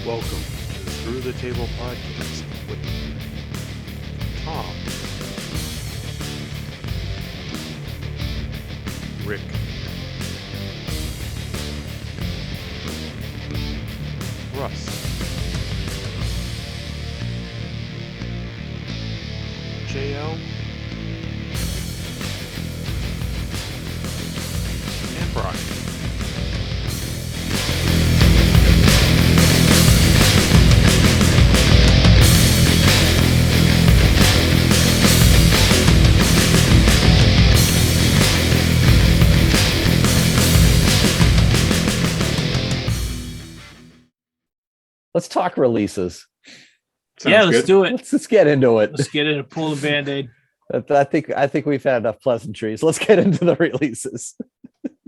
Welcome to the Through the Table podcast with Tom, Rick, Russ, JL, and Brock. Let's talk releases. Let's do it. Let's get into it. Let's get in and pull the Band-Aid. I think we've had enough pleasantries. Let's get into the releases.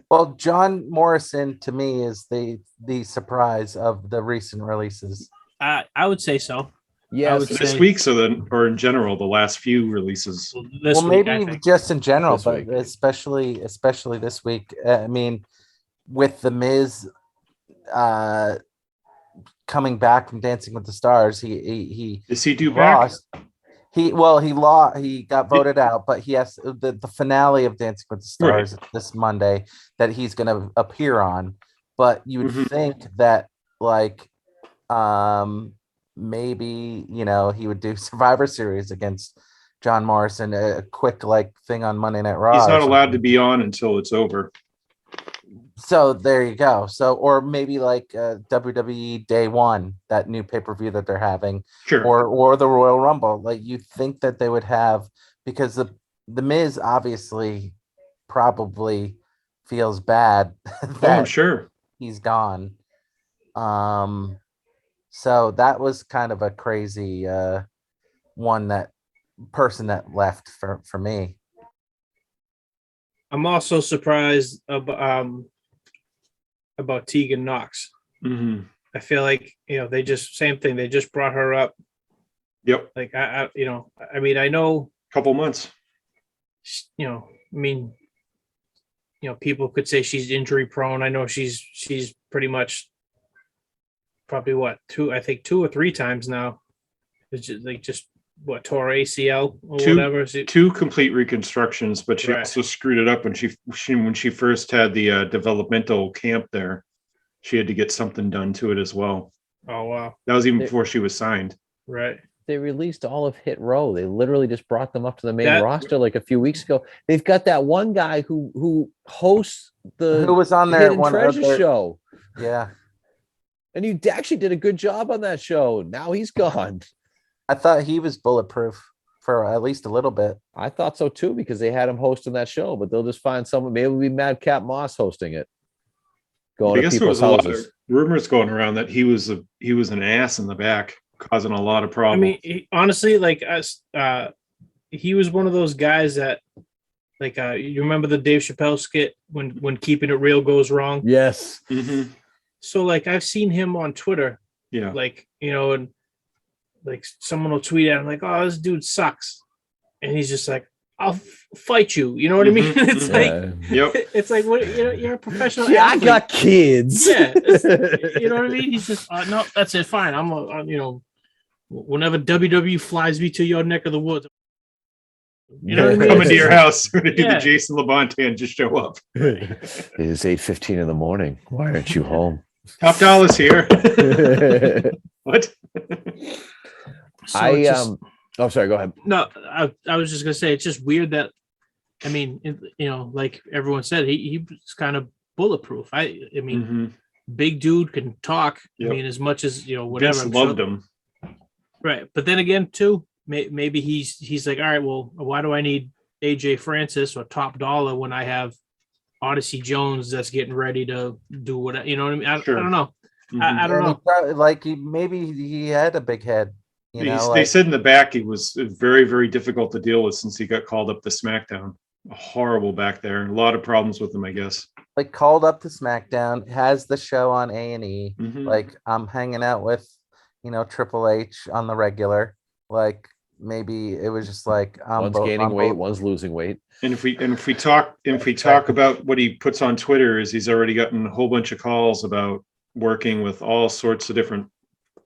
Well, John Morrison to me is the surprise of the recent releases. I would say so. Yeah, This week, or in general, the last few releases. Well, maybe just in general, This but week. especially this week. I mean, with the Miz coming back from Dancing with the Stars, he Is he due lost. He lost. He got voted out, but he has the finale of Dancing with the Stars this Monday that he's going to appear on. But you would think that maybe he would do Survivor Series against John Morrison, a quick thing on Monday Night Raw. He's not allowed to be on until it's over. So there you go. So, or maybe WWE Day One, that new pay-per-view that they're having, Sure. or the Royal Rumble. You think that they would have, because the Miz obviously probably feels bad that I'm sure. he's gone. So that was kind of a crazy person that left for me. I'm also surprised about Tegan Knox. Mm-hmm. I feel like they just same thing. They just brought her up. Yep. I know. Couple months. People could say she's injury prone. I know she's pretty much probably two or three times now. It's just tore ACL or whatever. Two complete reconstructions, but she Right. also screwed it up when she first had the developmental camp there. She had to get something done to it as well. Oh wow! That was even before she was signed. Right. They released all of Hit Row. They literally just brought them up to the main roster a few weeks ago. They've got that one guy who hosts Who was on there? Hidden Treasure show. Yeah. And you actually did a good job on that show. Now he's gone. I thought he was bulletproof for at least a little bit. I thought so too, because they had him hosting that show, but they'll just find someone. Maybe it'll be Madcap Moss hosting it. I guess there was people's a lot houses. of rumors going around that he was an ass in the back, causing a lot of problems. I mean, honestly, he was one of those guys that, you remember the Dave Chappelle skit when keeping it real goes wrong? Yes. Mm-hmm. So I've seen him on Twitter. Yeah. And someone will tweet at him oh, this dude sucks, and he's just like, I'll fight you. You know what I mean? It's Yep. it's like, what, you're a professional. Yeah, athlete. I got kids. Yeah, you know what I mean? He's just no, that's it. Fine. Whenever WWE flies me to your neck of the woods, you know what I mean? Coming to your house to do Yeah. the Jason LeBonte and just show up. It is 8:15 in the morning. Why aren't you home? Top Dollar's here. What? So Oh, sorry. Go ahead. no, I was just gonna say it's just weird that, like everyone said, he was kind of bulletproof. I mean, Mm-hmm. big dude can talk. Yep. I mean, as much as whatever. Vince I'm loved sure- him. Right, but then again, too, maybe he's like, all right, well, why do I need AJ Francis or Top Dollar when I have Odyssey Jones that's getting ready to do what you know what I mean? Sure. I don't know. Mm-hmm. I don't know. Maybe he had a big head. They said in the back he was very, very difficult to deal with since he got called up to SmackDown. Horrible back there. A lot of problems with him, I guess. Called up to SmackDown, has the show on A&E. Mhm. I'm hanging out with Triple H on the regular. Maybe it was just One's gaining weight, one's losing weight. And if we talk about what he puts on Twitter, is he's already gotten a whole bunch of calls about working with all sorts of different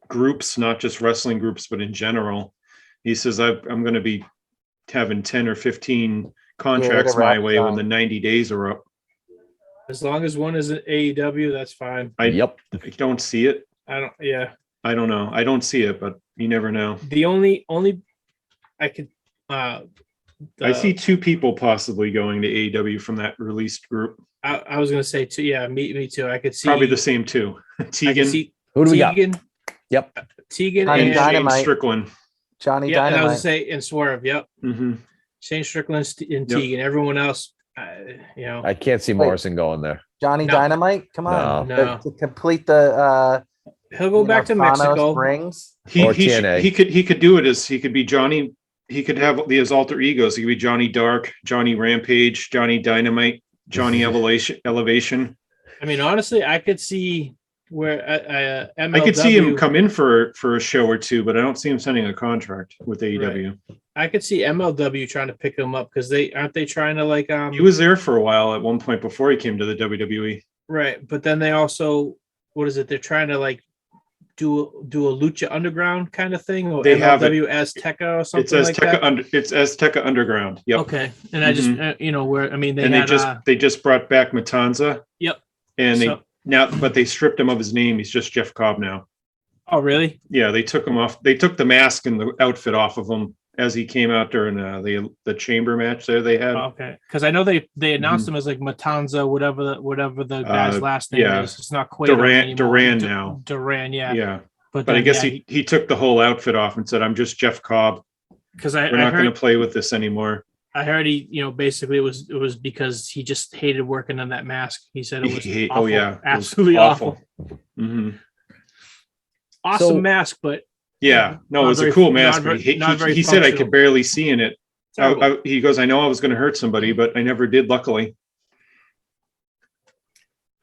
groups, not just wrestling groups, but in general. He says, I'm going to be having 10 or 15 contracts to wrap my way it when up. the 90 days are up. As long as one is an AEW, that's fine. I don't see it. I don't. Yeah. I don't know. I don't see it, but you never know. The only I could. I see 2 people possibly going to AEW from that released group. I was gonna say too. Yeah, me too. I could see Probably the same 2. I could Tegan, see Who do we got? Tegan. Yep. Tegan Johnny and and Shane Dynamite. Strickland. Johnny yeah, and I was gonna Dynamite. say and Swerve. Yep. Hmm. Shane Strickland and Yep. Tegan. Everyone else, you know, I can't see Wait. Morrison going there. Johnny No. Dynamite. Come on. No. To complete the he'll go back to Thanos Mexico. rings. Or TNA. He could do it as he could be Johnny. He could have his alter egos. He could be Johnny Dark, Johnny Rampage, Johnny Dynamite, Johnny Elevation. I mean, honestly, I could see where MLW, I could see him come in for a show or 2, but I don't see him signing a contract with AEW. I could see MLW trying to pick him up because they trying to like He was there for a while at one point before he came to the WWE. right, but then they also what is it? They're trying to like do a Lucha Underground kind of thing, or They have MLW Azteca or something It's like that. It's Azteca Underground. Yep. Okay, and I just where I mean they and had, they just brought back Matanza. Yep. And So- but they stripped him of his name. He's just Jeff Cobb now. oh really? Yeah, they took him off. They took the mask and the outfit off of him as he came out during the chamber match there they had. Okay, because I know they announced him as like Matanza, whatever the guy's last name yeah. is. It's not Cueto anymore. Duran now. Duran, yeah. Yeah. But But I then, guess yeah, he took the whole outfit off and said, "I'm just Jeff Cobb. because We're not going to play with this anymore." I heard he, basically it was because he just hated working on that mask. He said it was awful, Oh yeah, It was absolutely awful. Hmm. Awesome So- mask, but Yeah, no, it Not was very- a cool not mask. very- But not very he said I functional. could barely see in it. terrible. He goes, "I know I was going to hurt somebody, but I never did. Luckily."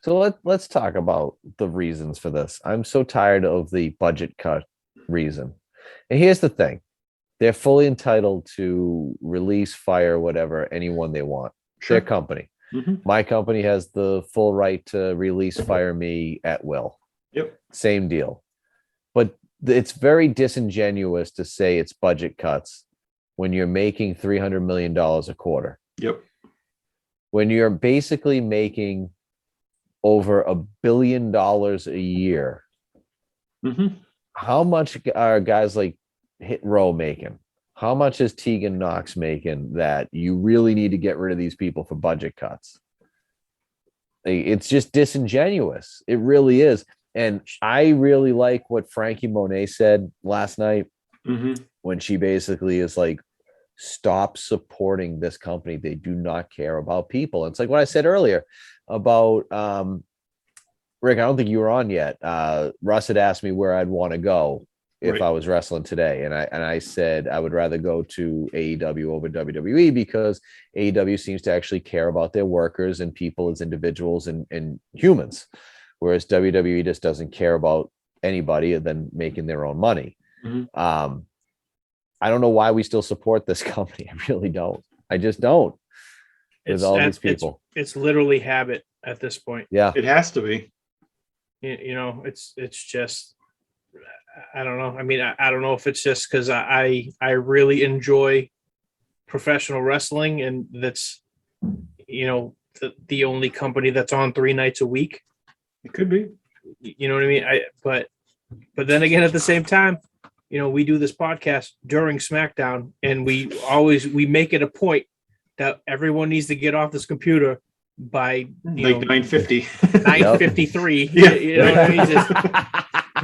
So let's talk about the reasons for this. I'm so tired of the budget cut reason. And here's the thing. They're fully entitled to release, fire, whatever, anyone they want. Sure. Their company. Mhm. My company has the full right to release, fire me at will. Yep. Same deal. But it's very disingenuous to say it's budget cuts when you're making $300 million a quarter. Yep. When you're basically making over $1 billion a year, Hmm. how much are guys like Hit Row making? How much is Tegan Knox making that you really need to get rid of these people for budget cuts? It's just disingenuous. It really is. And I really like what Frankie Monet said last night Hmm. when she basically is like, stop supporting this company. They do not care about people. It's like what I said earlier about Rick. I don't think you were on yet. Russ had asked me where I'd want to go if Right. I was wrestling today, and I said I would rather go to AEW over WWE because AEW seems to actually care about their workers and people as individuals and humans, whereas WWE just doesn't care about anybody than making their own money. Mhm. I don't know why we still support this company. I really don't. I just don't. With all these people. It's literally habit at this point. Yeah. It has to be. It's just I don't know. I mean, I don't know if it's just because I really enjoy professional wrestling, and that's the only company that's on 3 nights a week. It could be. You know what I mean? But then again, at the same time, we do this podcast during SmackDown, and we make it a point that everyone needs to get off this computer by Like 9:50. 9:53. Yeah. You know what I mean?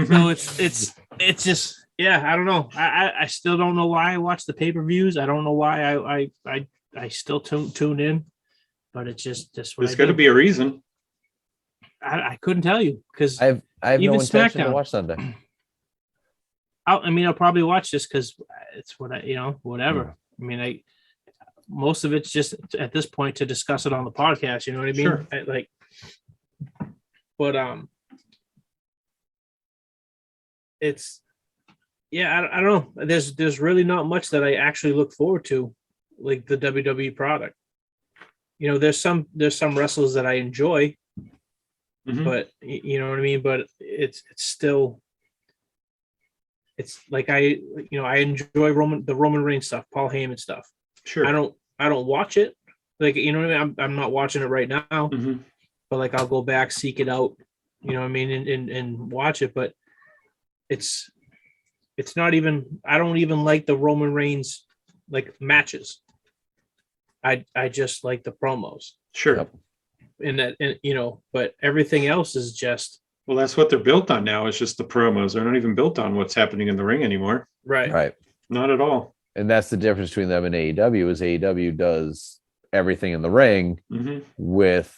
So it's just I don't know. I still don't know why I watch the pay-per-views. I don't know why I still tune in, but it's just what There's got to be a reason. I couldn't tell you because I have Even no intention to SmackDown. watch Sunday. I'll probably watch this because it's what whatever. I mean, most of it's just at this point to discuss it on the podcast. You know what I mean? Sure. It's I don't know. There's really not much that I actually look forward to, like the WWE product. There's some wrestlers that I enjoy, Mhm. but you know what I mean. But it's still it's like I enjoy the Roman Reigns stuff, Paul Heyman stuff. Sure. I don't watch it. Like, you know what I mean? I'm not watching it right now, Mhm. but like I'll go back, seek it out, you know what I mean, and watch it. But it's not even, I don't even like the Roman Reigns like matches. I just like the promos. Sure. Yep. And but everything else is just Well, that's what they're built on now. It's just the promos. They're not even built on what's happening in the ring anymore. right. Right. Not at all. And that's the difference between them and AEW is AEW does everything in the ring Hmm. with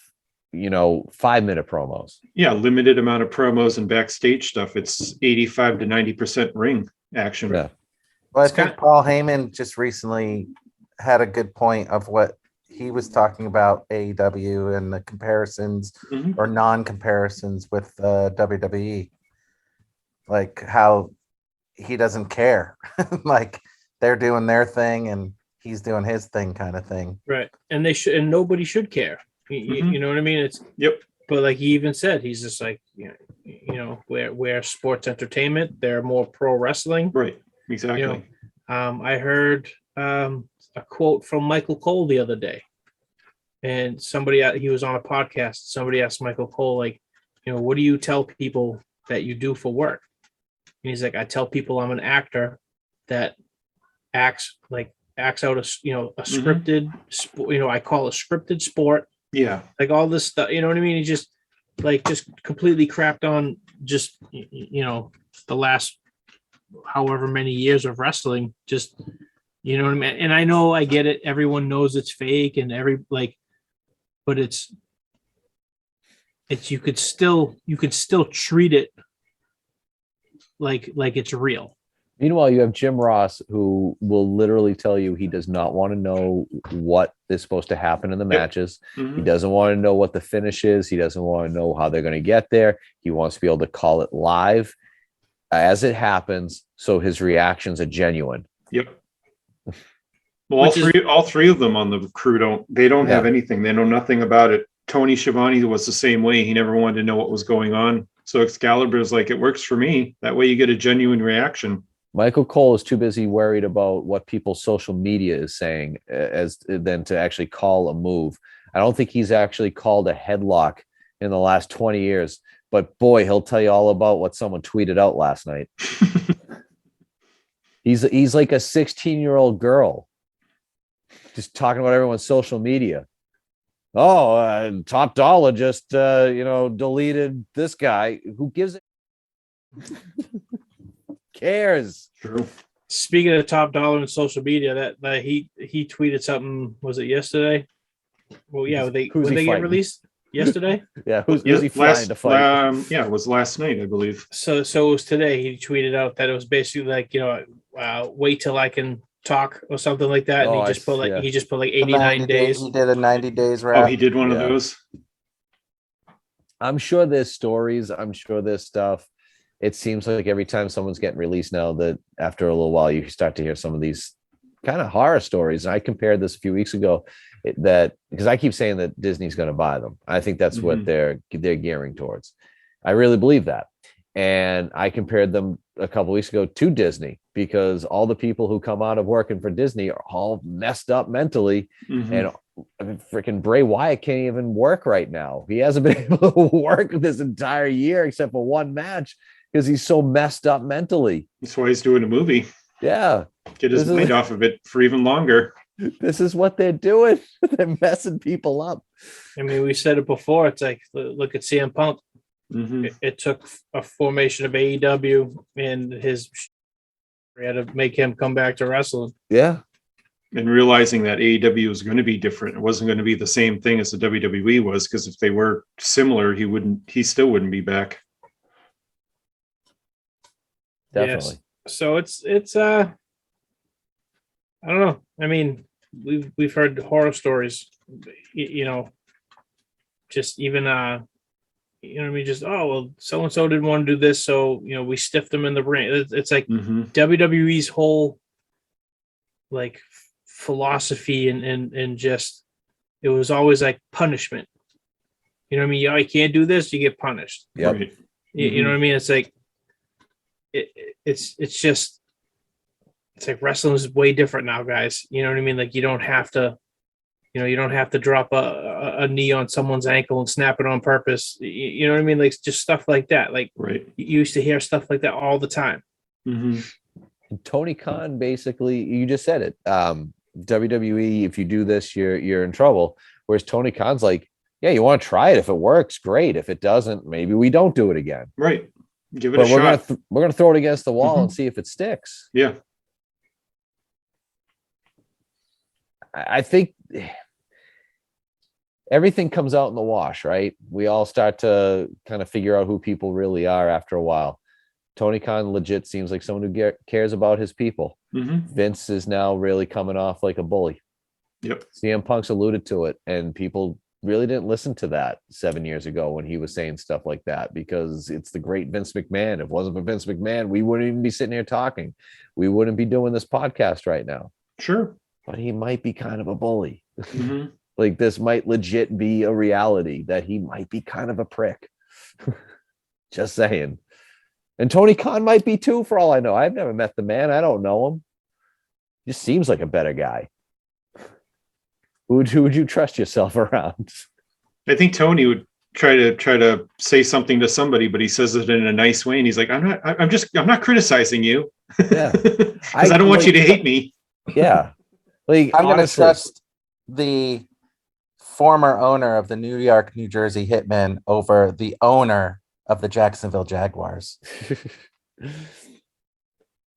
5-minute promos. Yeah, limited amount of promos and backstage stuff. It's 85 to 90% ring action. Yeah. Well, I It's think kind- Paul Heyman just recently had a good point of what he was talking about AEW and the comparisons Mhm. or non-comparisons with WWE, like how he doesn't care, like they're doing their thing and he's doing his thing, kind of thing. Right. And they should, and nobody should care. Mhm. You know what I mean? It's, Yep. but like he even said, he's just like, where sports entertainment, they're more pro wrestling. Right. Exactly. I heard a quote from Michael Cole the other day, and he was on a podcast. Somebody asked Michael Cole, like, what do you tell people that you do for work? And he's like, I tell people I'm an actor that acts out a scripted, I call it scripted sport, Yeah. like all this stuff. You know what I mean? He just completely crapped on just the last however many years of wrestling. Just you know what I mean? And I know, I get it. Everyone knows it's fake, and but it's you could still treat it like it's real. Meanwhile, you have Jim Ross, who will literally tell you he does not want to know what is supposed to happen in the matches. He Mhm. doesn't want to know what the finish is. He doesn't want to know how they're going to get there. He wants to be able to call it live as it happens, so his reactions are genuine. Yep. Well, all three of them on the crew don't have Yeah. anything. They know nothing about it. Tony Schiavone was the same way. He never wanted to know what was going on. So Excalibur is like, it works for me. That way you get a genuine reaction. Michael Cole is too busy worried about what people's social media is saying than to actually call a move. I don't think he's actually called a headlock in the last 20 years, but boy, he'll tell you all about what someone tweeted out last night. He's like a 16-year-old girl just talking about everyone's social media. Oh, Top Dollar just deleted this guy. Who gives it? Cares? True. Speaking of Top Dollar and social media, that he tweeted something. Was it yesterday? Well, yeah. When they get fighting? Released yesterday? Yeah, who's he flying to fight? Yeah, it was last night, I believe. So it was today. He tweeted out that it was basically like, wait till I can talk or something like that. And Oh, he just put yeah. 89 days. He did a 90 days Oh, wrap. he did one Yeah. of those. I'm sure there's stories. I'm sure there's stuff. It seems like every time someone's getting released now, that after a little while, you start to hear some of these kind of horror stories. And I compared this a few weeks ago because I keep saying that Disney's going to buy them. I think that's what they're gearing towards. I really believe that. And I compared them a couple weeks ago to Disney because all the people who come out of working for Disney are all messed up mentally. Mhm. And freaking Bray Wyatt can't even work right now. He hasn't been able to work this entire year except for one match because he's so messed up mentally. That's why he's doing a movie. Yeah. Get his mind off of it for even longer. This is what they're doing. They're messing people up. I mean, we said it before. It's like, look at CM Punk. Mhm. It took a formation of AEW and we had to make him come back to wrestling. Yeah. And realizing that AEW was going to be different. It wasn't going to be the same thing as the WWE was, because if they were similar, he still wouldn't be back. Definitely. Yes. So it's I don't know. I mean, we've heard horror stories, just even just, oh well, so and so didn't want to do this, so we stiffed them in the ring. It's like Mhm. WWE's whole like philosophy and just it was always like punishment. You know what I mean? You can't do this, you get punished. Yep. Right. You know what I mean? It's like it's just, it's like wrestling is way different now, guys. You know what I mean? Like you don't have to, you don't have to drop a knee on someone's ankle and snap it on purpose. You know what I mean? Like just stuff like that. Like Right. you used to hear stuff like that all the time. Mm-hmm. Tony Khan, basically, you just said it. WWE, if you do this, you're in trouble. Whereas Tony Khan's like, yeah, you want to try it. If it works, great. If it doesn't, maybe we don't do it again. Right. Give it But a we're shot. we're gonna throw it against the wall Mhm. and see if it sticks. Yeah. I think everything comes out in the wash, right? We all start to kind of figure out who people really are after a while. Tony Khan legit seems like someone who cares about his people. Mm-hmm. Vince is now really coming off like a bully. Yep. CM Punk's alluded to it, and people really didn't listen to that 7 years ago when he was saying stuff like that, because it's the great Vince McMahon. If it wasn't for Vince McMahon, we wouldn't even be sitting here talking. We wouldn't be doing this podcast right now. Sure. But he might be kind of a bully. Mm-hmm. Like this might legit be a reality that he might be kind of a prick. Just saying. And Tony Khan might be too, for all I know. I've never met the man. I don't know him. Just seems like a better guy. Who would you trust yourself around? I think Tony would try to say something to somebody, but he says it in a nice way, and he's like, I'm not criticizing you. Yeah. Because I don't want you to hate me. Yeah. Like I'm going to honestly, trust the former owner of the New York, New Jersey Hitmen over the owner of the Jacksonville Jaguars.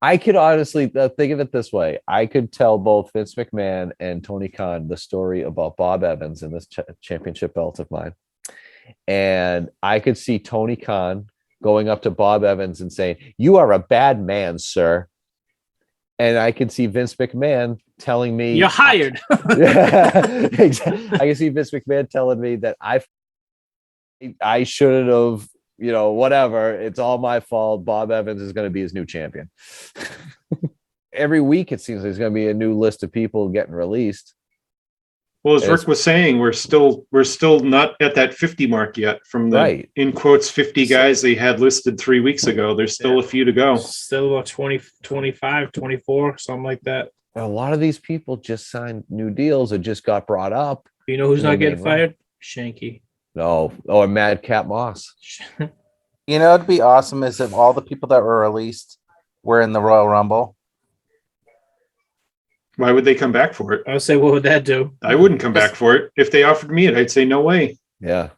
I could honestly think of it this way. I could tell both Vince McMahon and Tony Khan the story about Bob Evans and this championship belt of mine. And I could see Tony Khan going up to Bob Evans and saying, "You are a bad man, sir." And I could see Vince McMahon telling me, You're hired. Exactly. I can see Vince McMahon telling me that I shouldn't have, whatever. It's all my fault. Bob Evans is going to be his new champion. Every week, it seems there's going to be a new list of people getting released. Well, as Rick was saying, we're still not at that 50 mark yet from the Right. in quotes 50 guys they had listed 3 weeks ago. There's still a few to go. Still about 20, 25, 24, something like that. A lot of these people just signed new deals or just got brought up. You know who's In the not getting main fired? Shanky. No, or Madcap Moss. You know, it'd be awesome is if all the people that were released were in the Royal Rumble. Why would they come back for it? I would say, what would that do? I wouldn't come back for it. If they offered me it, I'd say no way. Yeah.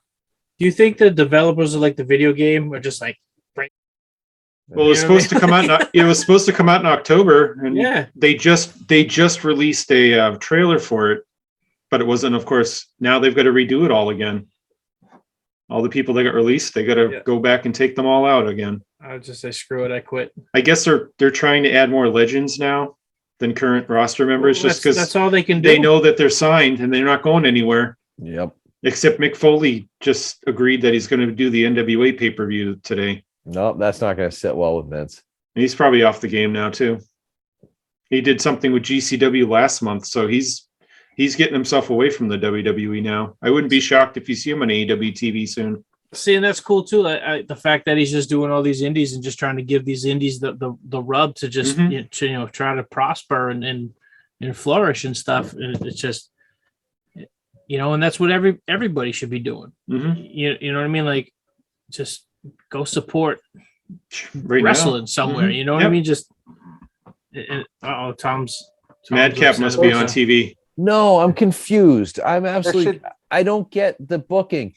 Do you think the developers of like the video game are just like, Well, it was You know what I supposed to come out. It was supposed to come out in October, and yeah, they just released a trailer for it, but it wasn't. Of course, now they've got to redo it all again. All the people that got released, they got to go back and take them all out again. I would just say, screw it, I quit. I guess they're trying to add more legends now than current roster members, just because that's all they can do. they know that they're signed and they're not going anywhere. Yep. Except Mick Foley just agreed that he's going to do the NWA pay-per-view today. No, that's not going to sit well with Vince. And he's probably off the game now too. He did something with GCW last month, so he's getting himself away from the WWE now. I wouldn't be shocked if you see him on AEW TV soon. See, and that's cool too. The fact that he's just doing all these indies and just trying to give these indies the rub to just try to prosper and flourish and stuff. And it's just, and that's what everybody should be doing. Mm-hmm. You know what I mean? Like, just go support Right wrestling now. somewhere. Mhm. You know what I mean? Just Tom's Madcap upset must be about on that. TV. No, I'm confused. I don't get the booking.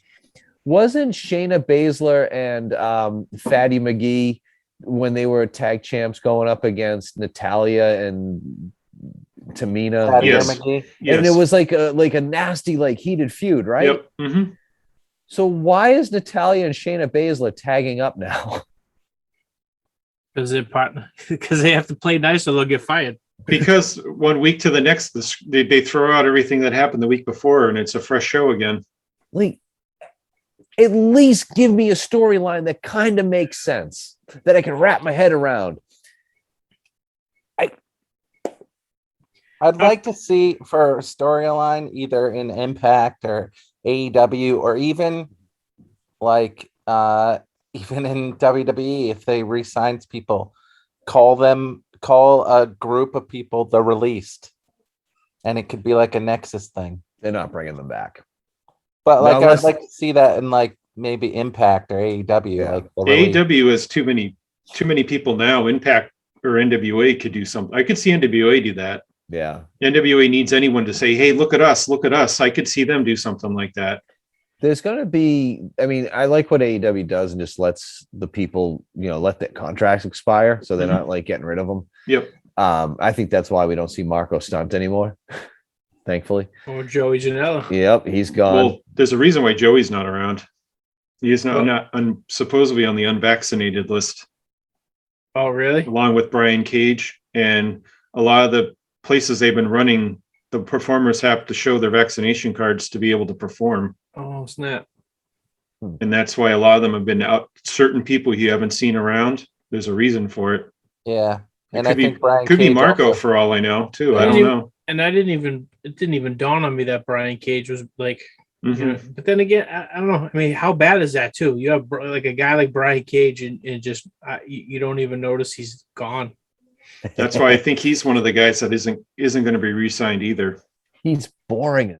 Wasn't Shayna Baszler and Fatty McGee, when they were tag champs, going up against Natalia and Tamina? Patty Yes. McGee. And it was like a nasty, heated feud, right? Yep. Mm-hmm. So why is Natalia and Shayna Baszler tagging up now? Because they're partner. Because they have to play nice or they'll get fired. Because 1 week to the next, they throw out everything that happened the week before, and it's a fresh show again. At least give me a storyline that kind of makes sense, that I can wrap my head around. I'd like to see for a storyline either in Impact or AEW or even even in WWE, if they re-signs people, call a group of people the released, and it could be like a Nexus thing. They're not bringing them back. But like, unless- I'd like to see that in like maybe Impact or AEW. Yeah. Like the release. AEW has too many people now. Impact or NWA could do something. I could see NWA do that. Yeah. NWA needs anyone to say, "Hey, look at us, look at us." I could see them do something like that. There's going to be, I mean, I like what AEW does and just lets the people, let the contracts expire. So they're not like getting rid of them. Yep. I think that's why we don't see Marco Stunt anymore. Thankfully. Or Joey Janela. Yep. He's gone. Well, there's a reason why Joey's not around. He's not supposedly on the unvaccinated list, Oh, really? along with Brian Cage. And a lot of the places they've been running, the performers have to show their vaccination cards to be able to perform. Oh, snap. And that's why a lot of them have been out. Certain people you haven't seen around. There's a reason for it. Yeah, and It I think Brian could be Cage Marco also- for all I know, too. Yeah. I don't know. And it didn't even dawn on me that Brian Cage was like, Mhm. but then again, I don't know. I mean, how bad is that too? You have like a guy like Brian Cage and just you don't even notice he's gone. That's why I think he's one of the guys that isn't going to be re-signed either. He's boring.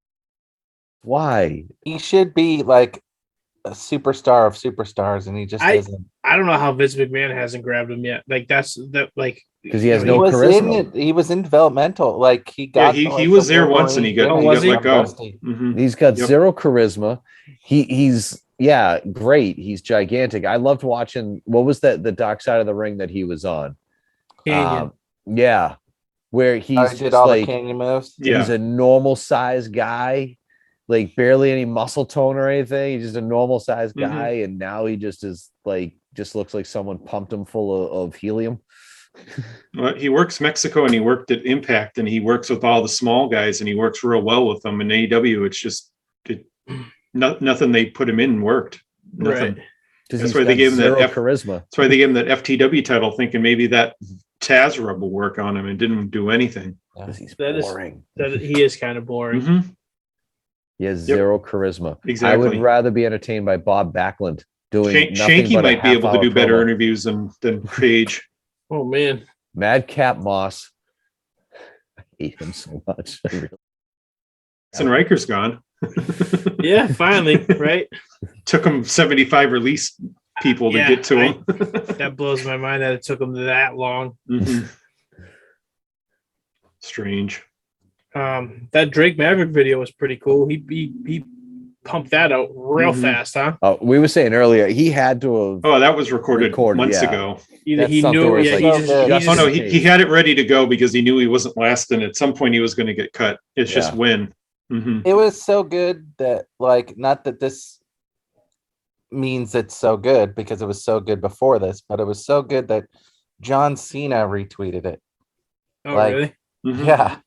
Why? He should be like a superstar of superstars, and he just isn't. I don't know how Vince McMahon hasn't grabbed him yet. Like Because he has you know, no he was charisma. he was in developmental. Like he got. he was there once and he got let go. Mhm. He's got Yep. zero charisma. He's great. He's gigantic. I loved watching. What was that? The Dark Side of the Ring that he was on. Canyon. Yeah, where he's He just did all like the Canyon moves. Yeah. he's a normal sized guy, like barely any muscle tone or anything. He's just a normal sized Mhm. guy, and now he just is like looks like someone pumped him full of helium. Well, he works Mexico and he worked at Impact and he works with all the small guys and he works real well with them. In AEW, it's just nothing they put him in worked. Nothing. Right. Because That's he's why they got gave him that zero F- charisma. That's why they gave him that FTW title, thinking maybe that Taz rub will work on him and didn't do anything. Because he's That is- boring. That he is kind of boring. Mhm. He has Yep. zero charisma. Exactly. I would rather be entertained by Bob Backlund doing nothing Shanky but a might be able to half-hour do better promo. interviews than Cage. Oh man. Madcap Moss. I hate him so much. I really- And Riker's gone. Yeah, finally, right? Took him 75 release people to Yeah, get to him. That blows my mind that it took him that long. Mhm. Strange. That Drake Maverick video was pretty cool. He pumped that out real Mhm. fast, huh? We were saying earlier, he had to have. Oh, that was recorded months yeah. ago. Either That's he something knew, where it's yeah, like, he oh, just, good. he Oh just no, he had it ready to go because he knew he wasn't lasting. At some point, he was going to get cut. It's just Yeah. when. Mhm. It was so good that, like, not that this means it's so good because it was so good before this, but it was so good that John Cena retweeted it. oh like- really? Mhm. Yeah.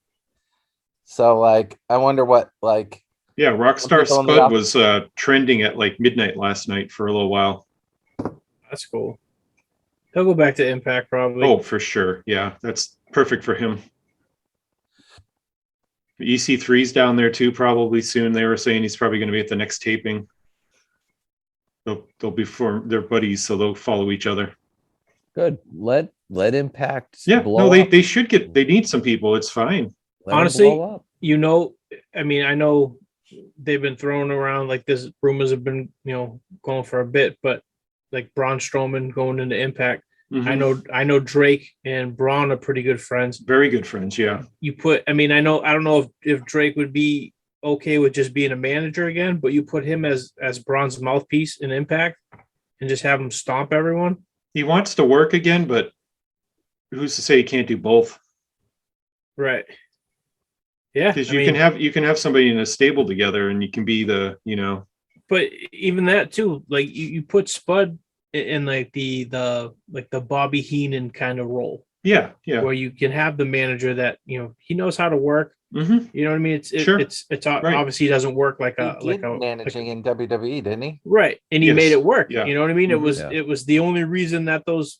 So, like, I wonder what, like, Yeah, Rockstar people in the Spud was trending at like midnight last night for a little while. That's cool. He'll go back to Impact probably. Oh, for sure. Yeah, that's perfect for him. EC3's down there too, probably soon. They were saying he's probably going to be at the next taping. They'll be they're buddies, so they'll follow each other. Good. Let Impact. Yeah, blow no, up. they should get. They need some people. It's fine. Let 'em Honestly, blow up. I mean, I know they've been thrown around like this. Rumors have been, going for a bit, but like Braun Strowman going into Impact. Mhm. I know Drake and Braun are pretty good friends. Very good friends. Yeah. I don't know if Drake would be okay with just being a manager again, but you put him as Braun's mouthpiece in Impact and just have him stomp everyone. He wants to work again, but who's to say he can't do both? Right. Yeah. Because you can have somebody in a stable together, and you can be the But even that too, like you put Spud in like the Bobby Heenan kind of role, yeah. where you can have the manager that he knows how to work. Mm-hmm. You know what I mean? Sure. It's Right. obviously doesn't work like he did managing in WWE, didn't he? right, and he Yes. made it work. Yeah. You know what I mean? Mhm. It was the only reason that those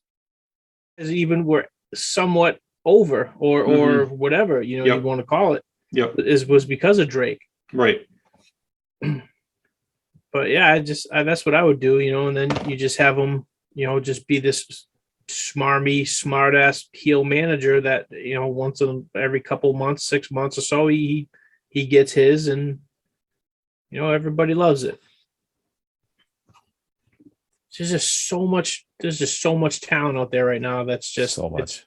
even were somewhat over or whatever you Yep. want to call it Yep. was because of Drake. Right. but yeah, that's what I would do, and then you just have him, just be this smarmy, smart ass heel manager that once every couple months, 6 months or so, he gets his, and everybody loves it. There's just so much talent out there right now. That's just So much.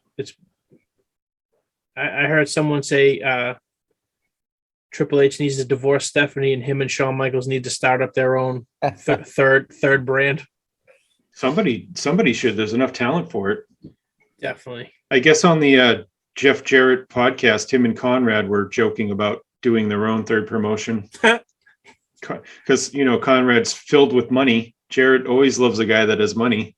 I heard someone say Triple H needs to divorce Stephanie, and him and Shawn Michaels need to start up their own third brand. Somebody should. There's enough talent for it. Definitely. I guess on the Jeff Jarrett podcast, him and Conrad were joking about doing their own third promotion. Because, Conrad's filled with money. Jarrett always loves a guy that has money.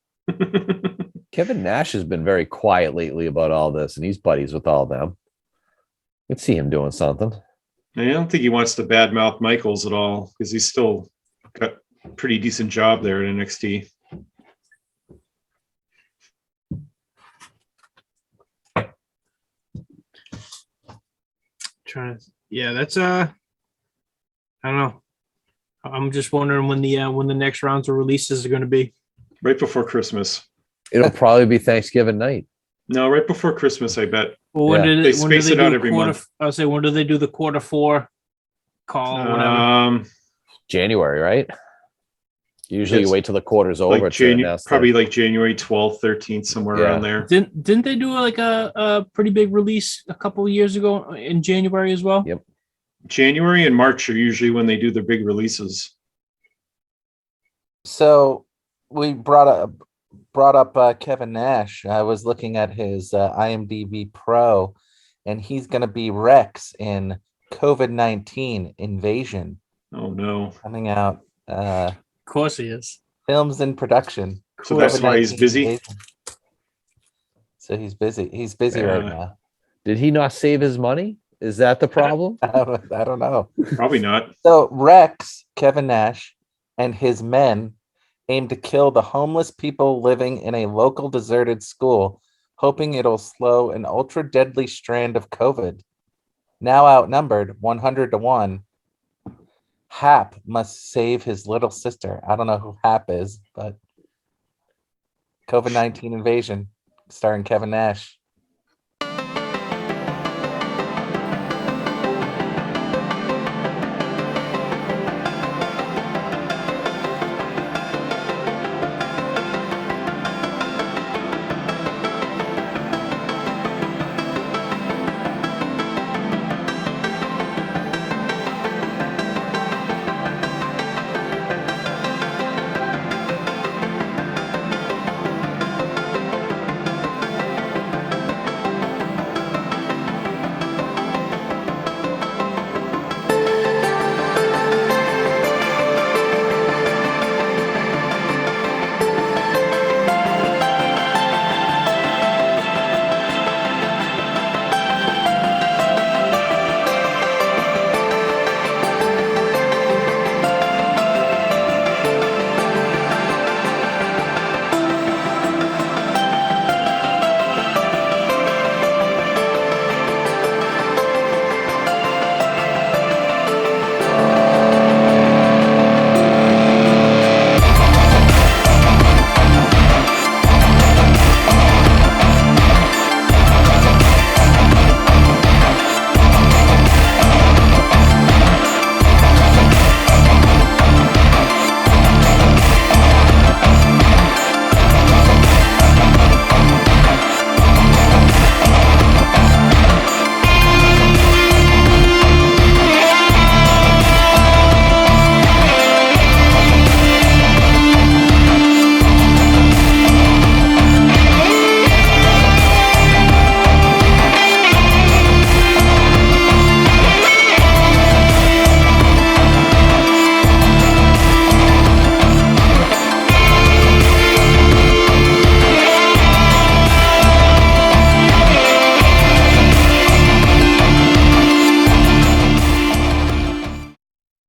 Kevin Nash has been very quiet lately about all this, and he's buddies with all of them. I could see him doing something. I don't think he wants to badmouth Michaels at all, because he's still got a pretty decent job there at NXT. That's I don't know. I'm just wondering when the next rounds of releases are going to be. Right before Christmas. It'll probably be Thanksgiving night. No, right before Christmas, I bet. Well, when They space it out every month. I'll say, when do they do the Q4 call? Or whatever? January, right? Usually you wait till the quarter's over. Like probably like January 12th, 13th, somewhere around there. Didn't they do like a pretty big release a couple of years ago in January as well? Yep. January and March are usually when they do their big releases. So we brought up Kevin Nash. I was looking at his IMDb Pro, and he's going to be Rex in COVID-19 Invasion. Oh no! Coming out. Of course he is. Films in production. So that's why he's busy. Invasion. So he's busy. He's busy right now. Did he not save his money? Is that the problem? I don't know. Probably not. So Rex, Kevin Nash, and his men aim to kill the homeless people living in a local deserted school, hoping it'll slow an ultra deadly strand of COVID. Now outnumbered 100-1, Hap must save his little sister. I don't know who Hap is, but COVID-19 Invasion, starring Kevin Nash.